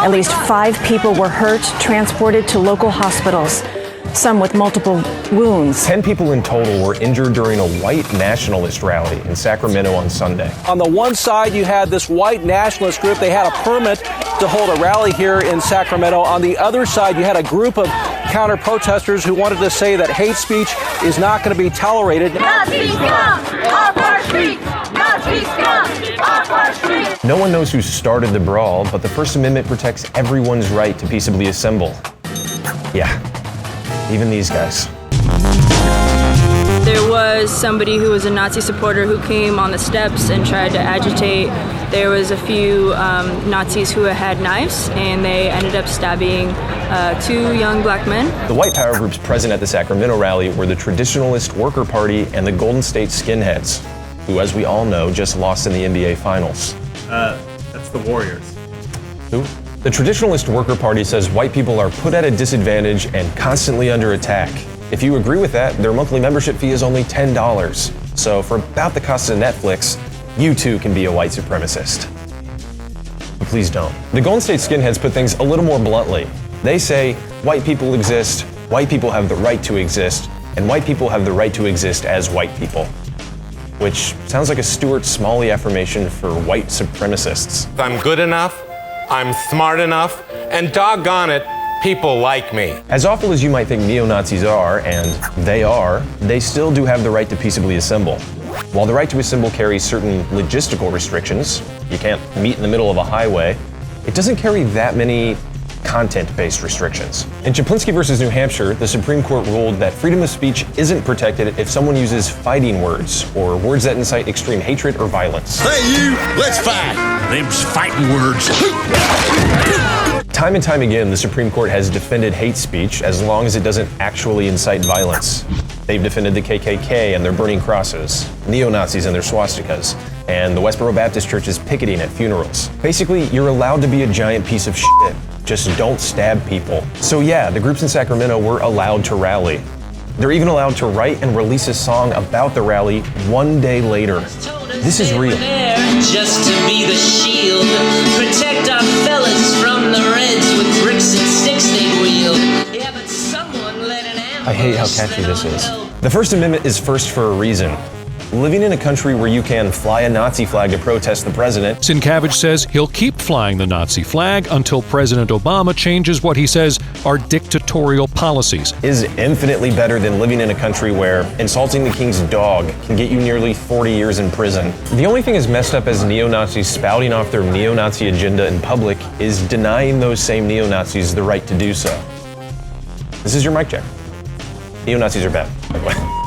At least 5 people were hurt, transported to local hospitals, some with multiple wounds. 10 people in total were injured during a white nationalist rally in Sacramento on Sunday. On the one side, you had this white nationalist group. They had a permit to hold a rally here in Sacramento. On the other side, you had a group of counter-protesters who wanted to say that hate speech is not going to be tolerated. Nazis come off our street! Nazis come off our street! No one knows who started the brawl, but the First Amendment protects everyone's right to peaceably assemble. Yeah, even these guys. There was somebody who was a Nazi supporter who came on the steps and tried to agitate. There was a few Nazis who had knives, and they ended up stabbing 2 young black men. The white power groups present at the Sacramento rally were the Traditionalist Worker Party and the Golden State Skinheads, who, as we all know, just lost in the NBA Finals. That's the Warriors. Who? The Traditionalist Worker Party says white people are put at a disadvantage and constantly under attack. If you agree with that, their monthly membership fee is only $10. So for about the cost of Netflix, you too can be a white supremacist. But please don't. The Golden State Skinheads put things a little more bluntly. They say white people exist, white people have the right to exist, and white people have the right to exist as white people. Which sounds like a Stuart Smalley affirmation for white supremacists. I'm good enough, I'm smart enough, and doggone it, people like me. As awful as you might think neo-Nazis are, and they still do have the right to peaceably assemble. While the right to assemble carries certain logistical restrictions, you can't meet in the middle of a highway, it doesn't carry that many content-based restrictions. In Chaplinsky versus New Hampshire, the Supreme Court ruled that freedom of speech isn't protected if someone uses fighting words, or words that incite extreme hatred or violence. Hey you, let's fight! Them's fighting words. Time and time again, the Supreme Court has defended hate speech as long as it doesn't actually incite violence. They've defended the KKK and their burning crosses, neo-Nazis and their swastikas, and the Westboro Baptist Church's picketing at funerals. Basically, you're allowed to be a giant piece of shit. Just don't stab people. So yeah, the groups in Sacramento were allowed to rally. They're even allowed to write and release a song about the rally one day later. This is real. Just to be the shield, protect our fellas from the Reds with bricks and sticks they wield. Yeah, but someone let an ambush. I hate how catchy this is. The First Amendment is first for a reason. Living in a country where you can fly a Nazi flag to protest the president. Sienkiewicz says he'll keep flying the Nazi flag until President Obama changes what he says are dictatorial policies. Is infinitely better than living in a country where insulting the king's dog can get you nearly 40 years in prison. The only thing as messed up as neo-Nazis spouting off their neo-Nazi agenda in public is denying those same neo-Nazis the right to do so. This is your mic check. Neo-Nazis are bad, by the way.